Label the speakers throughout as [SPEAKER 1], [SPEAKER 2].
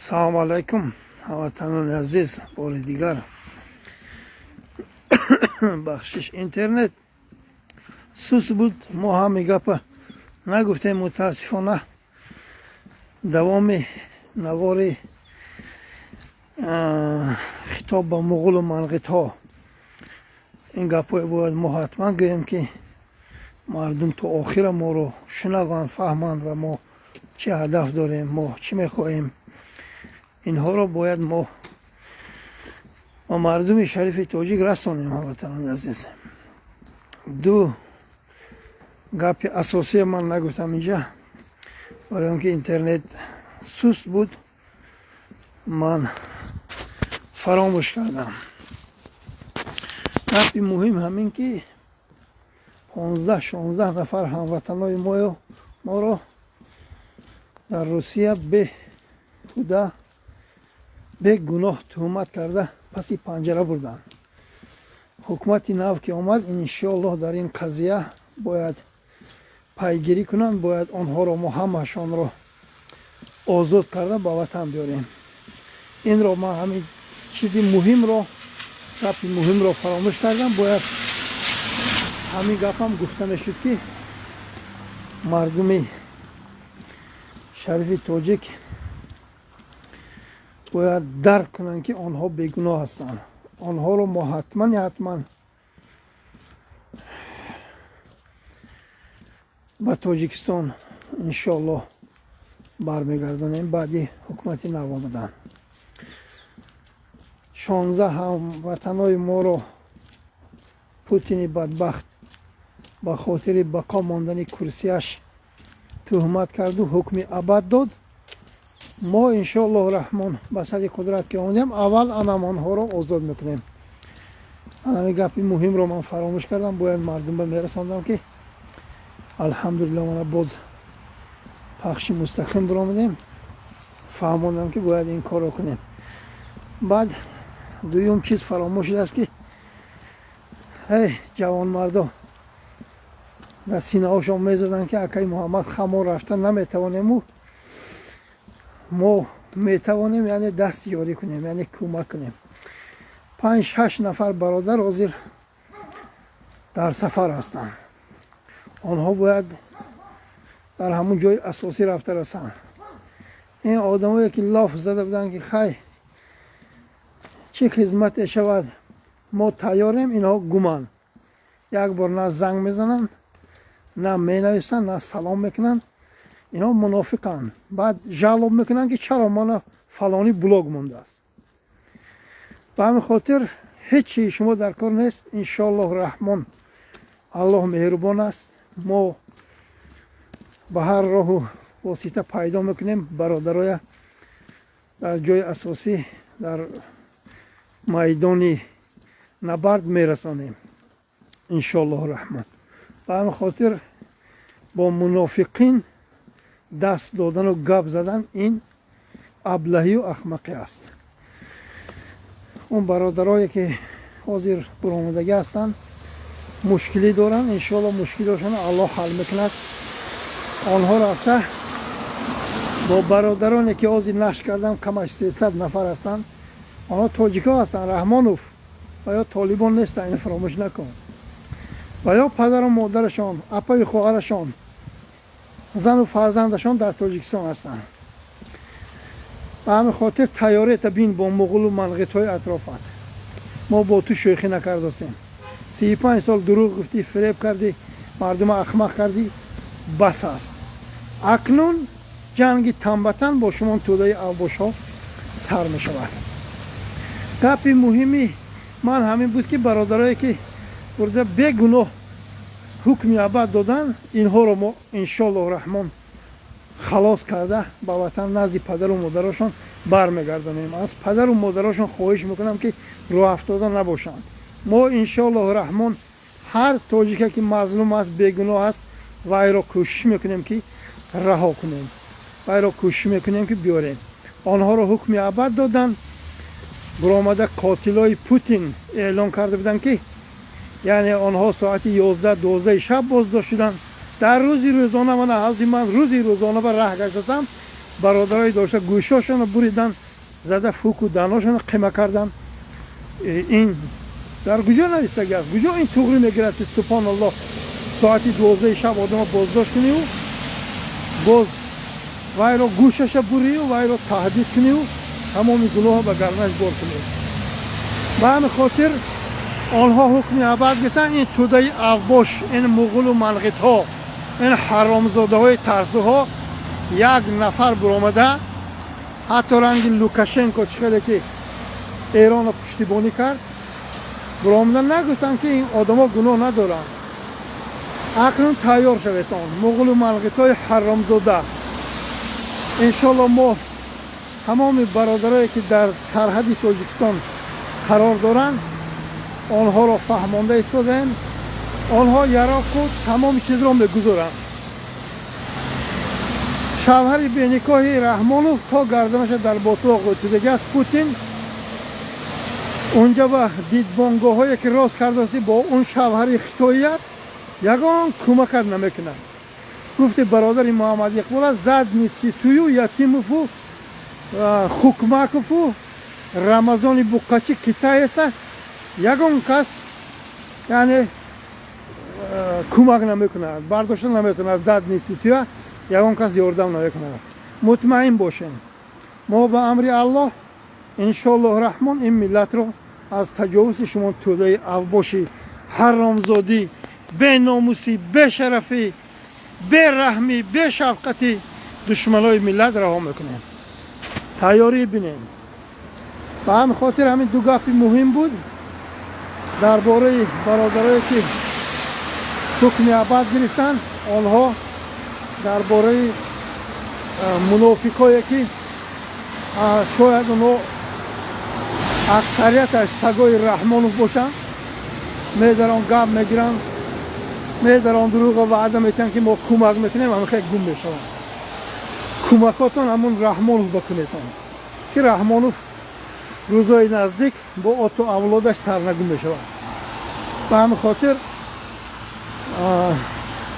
[SPEAKER 1] Салом алайкум, ҳамватанони азиз. Бори дигар бахшиш интернет сус буд. Мо ҳами гапа нагуфтем. мутаассифона давоми навори хитоб ба муғулу манғитҳо, ин гапҳое бояд мо ҳатман гӯем ки мардум то охира моро шунаванд, фаҳманд ва мо чӣ ҳадаф дорем, мо чӣ мехоҳем. инҳоро бояд мо ба мардуми шарифи тоҷик расонем. ҳамватанони азиз, ду гапи асосия ман нагуфтам инҷа, барои он ки интернет суст буд, ман фаромӯш кардам. гапи муҳим ҳамин ки 15-16 нафар ҳамватанои моро дар Русия беҳуда бегуноҳ тӯҳмат карда паси панҷара бурданд. ҳукумати нав ки омад, иншоаллоҳ дар ин қазия бояд пайгирӣ кунанд, бояд онҳоро мо ҳамаашонро озод карда ба ватан биёрем. инро ман ҳамин чизи муҳимро, гапи муҳимро фаромӯш кардам. бояд ҳамин гапам гуфта мешуд ки мардуми шарифи тоҷик бояд дарк кунанд ки онҳо бегуноҳ ҳастанд. онҳоро мо ҳатман ба тоҷикистон иншоаллоҳ бармегардонем баъди ҳукумати нав омадан. 16 ҳамватанои моро Путини бадбахт ба хотири бақо мондани курсияш тӯҳмат карду ҳукми абад дод. мо иншоаллоҳ раҳмон ба сари қудрат ки омадем, аввал анам онҳоро озод мекунем. ҳамин гапи муҳимро ман фаромӯш кардам. бояд мардумба мерасондам ки алҳамдулиллаҳ мана боз пахши мустақим биромадем. фаҳмондам ки бояд ин корро кунем. баъд дуюм чиз фаромӯш шудааст ки ҷавонмардо дар синаҳошон мезаданд ки акай муҳаммад хамо рафта наметавонему, мо метавонем яъне даст ёрӣ кунем, яъне кӯмак кунем. 5-8 нафар бародар ҳозир дар сафар ҳастанд. онҳо бояд дар ҳамун ҷои асосӣ рафта расанд. ин одамое ки лоф зада буданд ки хай чӣ хизмате шавад, мо тайёрем, инҳо гуманд. як бор на занг мезананд, на менависанд, на салом мекунанд. инҳо мунофиқанд. баъд жалоб мекунанд ки чаро мана фалони блог мондааст. ба ҳамин хотир ҳеҷ чизи шумо дар кор нест. иншоаллоҳ раҳмон, аллоҳ меҳрубон аст. мо ба ҳар роҳу восита пайдо мекунем бародароя дар ҷои асосӣ, дар майдони набард мерасонем иншоаллоҳ раҳмон. ба ҳамин хотир бо мунофиқин даст додану гап задан ин аблаҳию ахмақӣ аст. он бародарое ки ҳозир буромадагӣ ҳастанд, мушкилӣ доранд, иншоаллоҳ мушкилошонро аллоҳ ҳал мекунад. онҳо рафта бо бародароне ки ҳозир нақш кардам камаш 300 нафар ҳастанд, онҳо тоҷикҳо ҳастанд, раҳмонов, ва ё толибон нестанд, ин фаромӯш накун. ва ё падару модарашон, апаю хоҳарашон, зану фарзандашон дар тоҷикистон ҳастанд. ба ҳамин хотир тайёрета бин бо муғулу манғитҳои атрофат. мо бо ту шӯхӣ накардостем. 35 сол дурӯғ гуфтӣ, фиреб кардӣ, мардума ахмақ кардӣ, бас аст. акнун ҷанги тамбатан бо шумон тӯдаи авбошҳо сар мешавад. гапи муҳими ман ҳамин буд ки бародарое ки бурда бегуноҳ ҳукми абад доданд, инҳоро мо иншоаллоҳ раҳмон халос карда ба ватан назди падару модарошон бармегардонем. аз падару модарошон хоҳиш мекунам ки роҳ афтода набошанд. мо иншоаллоҳ раҳмон ҳар тоҷике ки мазлум аст, бегуноҳ аст, вайро кӯшиш мекунем ки раҳо кунем, вайро кӯшиш мекунем ки биёрем. онҳоро ҳукми абад доданд. буромада қотилои Путин эълон карда буданд ки яъне онҳо соати 11-12 шаб боздошт шуданд. дар рӯзи рӯзона мана ҳаззи ман рӯзи рӯзона ба раҳ гаштастам, برادرای داشته گوشاشون بریدن، زده فوک و داناشون قیمه کردن. این در کجا نوشته گفت؟ کجا این توغری میگیرد که سبحان الله ساعتی 12 شب آدم بازداشت کنی و باز وای رو گوشش بری و وای رو تهدید کنی و تمام گناه به گردنش بار کنی. به همین خاطر آنها حکم ابد گرفتن. این توده افباش، این مغول و ملغیت ها، این حرامزاده های ترسو ها یک نفر برآمده، حتی رنگ لوکاشنکو چخیلی که ایران رو پشتیبانی کرد، برآمدن نگفتن که این آدم ها گناه ندارن. اکنون تیار شویتان مغول و ملغیت های حرامزاده. انشالله ما تمام برادرایی که در سرحد تاجیکستان قرار دارند آنها را فهمانده ایستادیم. آنها یراق خود تمام چیز را میگذارند. شوهر بینکاه رحمانوف تا گردنش در باطلاق دیگه است. پوتین اونجا به دیدبانگاه هایی که راست کرده است با اون شوهر خطاییت یگان کمک نمیکنه. گفته برادر محمد اقبال زد نیستی تویو یتیمفو خوکمکفو رمضان بوقچی کتای است یگان کس یعنی کمک نمیکنه، برداشت نمیکنه. زد نیستی تویو یگان کس یاردم نمیکنه. مطمئن باشین ما به امر الله انشالله رحمان این ملت رو از تجاوز شما توده افباشی حرامزادی به ناموسی به شرفی به رحمی به شفقتی دشمنای ملت رها میکنیم. تیاری بینیم. به همین خاطر همین دو گپی مهم بود درباره برادرایی که حکم ابد گرفتن. آنها درباره منافقایی که شاید اونها اکثریتش سگای رحمانوف باشن، میدارن گپ میگیرن، میدارن دروغ و وعده میتن که ما کمک میکنیم، همه خیلی گم میشون. کمکاتون همون رحمانوف بکنیتون که رحمانوف روزای نزدیک با آتو اولادش سرنگون میشون. به همین خاطر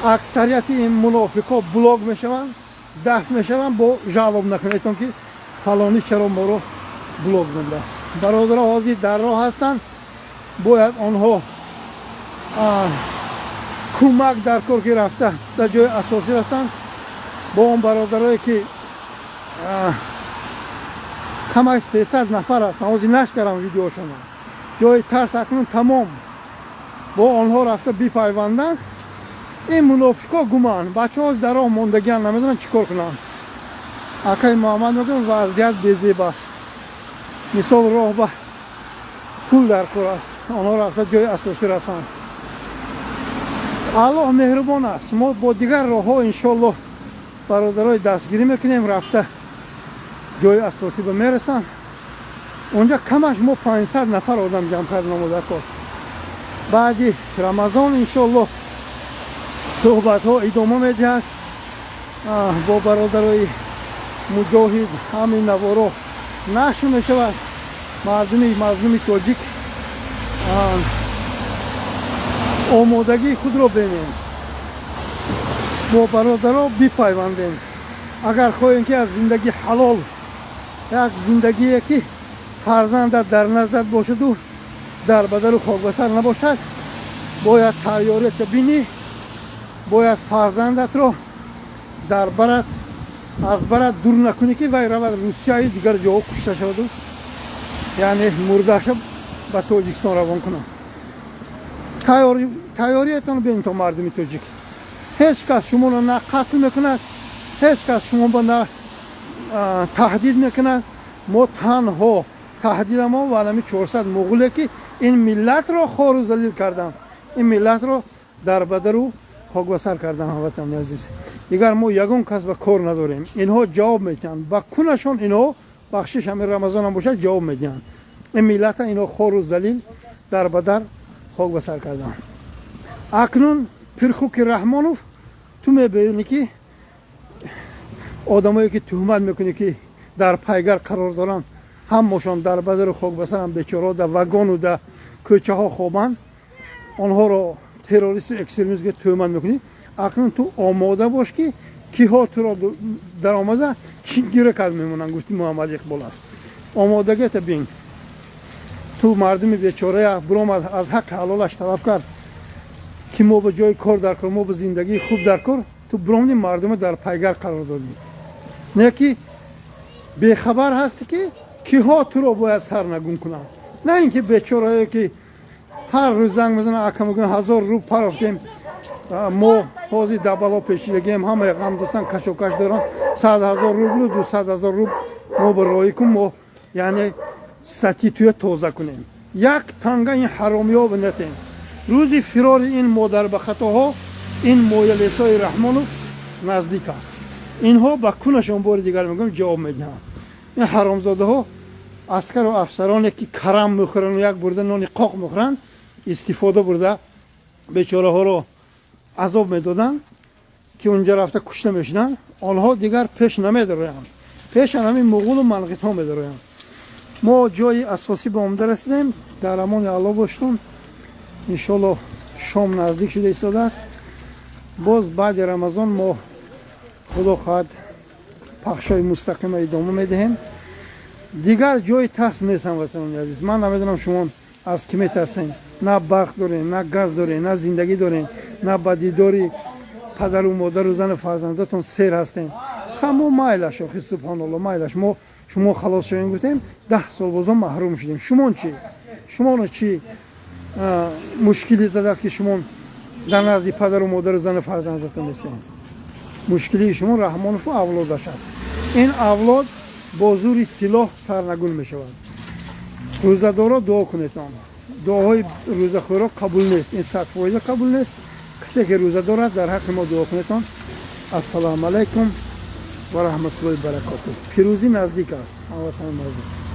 [SPEAKER 1] اکثریت این منافقا بلاگ میشون، دفع میشون با جواب نکنیتون که فلانی چرا ما رو بلاگ نمیده. برادرها حاضر در راه هستند، باید آنها کمک در کار که رفته در جای اساسی هستند. با اون برادرایی که کمش 300 نفر هستند، حاضر نشکرم ویدیوشون، جای ترس اکنون تمام با آنها رفته بی پیوندن. این منافقا گمان بچه ها در راه موندگیان نمیدونن چیکار کنن. اکای محمد میگن وضعیت بی‌زیب است. مثال راه به پول در کار است، آنها رفته جای اساسی رسند. الله مهربان است. ما با دیگر راه ها انشالله برادرای دستگیری میکنیم، رفته جای اساسی به میرسن. اونجا کمش ما 500 نفر آدم جمع کردیم در کار. بعدی رمضان انشالله صحبت ها ادامه میدهد با برادرای مجاهد. همین نوارو نشر میشود. مردم تاجیک آمادگی خود را بینیم، با برادرها بپیوندیم. اگر خواهیم که از زندگی حلال، یک زندگی که فرزند در نظر باشد و در بدن خاک بسر نباشد، باید تیاریت بینی. باید فرزندت را در برت از برت دور نکنی که وی رود روسیه دیگر جا کشته شود و یعنی مرده شد به تاجیکستان روان کنم. تیاریتان بین تا مردم تاجیک. هیچ کس شما را نه قتل میکند، هیچ کس شما را نه تهدید میکند. ما تنها تهدید ما و علمی 400 مغوله که این ملت را خوار و ذلیل کردن، این ملت را در بدر و خاک بسر کردن. هموطن عزیز دیگر ما یگان کس به کار نداریم. اینها جواب میدن با کنشان. اینها بخشش همین رمضان هم باشه جواب میدن. این ملت اینها خوار و ذلیل در بدر خاک بسر کردن. اکنون پرخوک رحمانوف تو میبینی که آدمایی که تهمت میکنی که در پیگر قرار دارن، همشان در بدر و خاک بسر هم بیچاره در وگان و در کوچه ها خوابن. آنها را تروریست و اکستریمیست که تهمت میکنی. اکنون تو آماده باش که کیها تو را در آمده چی گیره کرد میمونن. گفتی محمد اقبال است. آمادگی تا بین تو مردم بیچاره برآمد از حق حلالش طلب کرد که ما به جای کار در کار، ما به زندگی خوب در کار، تو برآمدی مردم در پیگر قرار دادی. نه که بیخبر هستی که کیها تو را باید سرنگون کنند. نه اینکه بیچاره که هر روز زنگ میزنه اکا میگن 1000 روب پرداختیم، ما حوزی دبلا پیچیدگیم، همه غم دوستان کشوکش دارن، 100,000 روبل 200,000 روب ما برای کنیم، ما یعنی ستیتوی توزه کنیم. یک تنگه این حرامی ها بنتیم. روزی فرار این مادر به خطاها این مویلیسای رحمانو نزدیک است. اینها با کنشان بار دیگر میگم جواب میدن. این حرامزاده ها عسکر و افسرانی که کرم میخورن و یک برده نان قاق میخورن استفاده برده بیچاره ها رو عذاب میدادن که اونجا رفته کشته میشنن. آنها دیگر پیش نمیدارن، پیش همین مغول و منقیت ها میدارن. ما جای اساسی به عمده رسیدیم. در امان الله باشتون. انشالله شام نزدیک شده ایستاده است. باز بعد رمضان ما خدا خواهد پخشای مستقیم ادامه میدهیم. دیگر جای ترس نیست هموطنان عزیز. من نمیدونم شما از کی میترسین. نه برق دارین، نه گاز دارین، نه زندگی دارین، نه با دیداری پدر و مادر و زن فرزندتون سیر هستین. خمو مایلش آخی سبحان الله مایلش. ما شما خلاص شوین گفتیم 10 سال بازم محروم شدیم. شما چی؟ شما چی مشکلی زده است که شما در نزد پدر و مادر و زن فرزندتون نیستین؟ مشکلی شما رحمانوف اولادش است. این اولاد با زور سلاح سرنگون می شود. روزدارا دعا کنید. دعاهای روزخورا قبول نیست. این 100% قبول نیست. کسی که روزدار است در حق ما دعا کنید. السلام علیکم و رحمت الله و برکاته. پیروزی نزدیک است. هموطنان عزیز.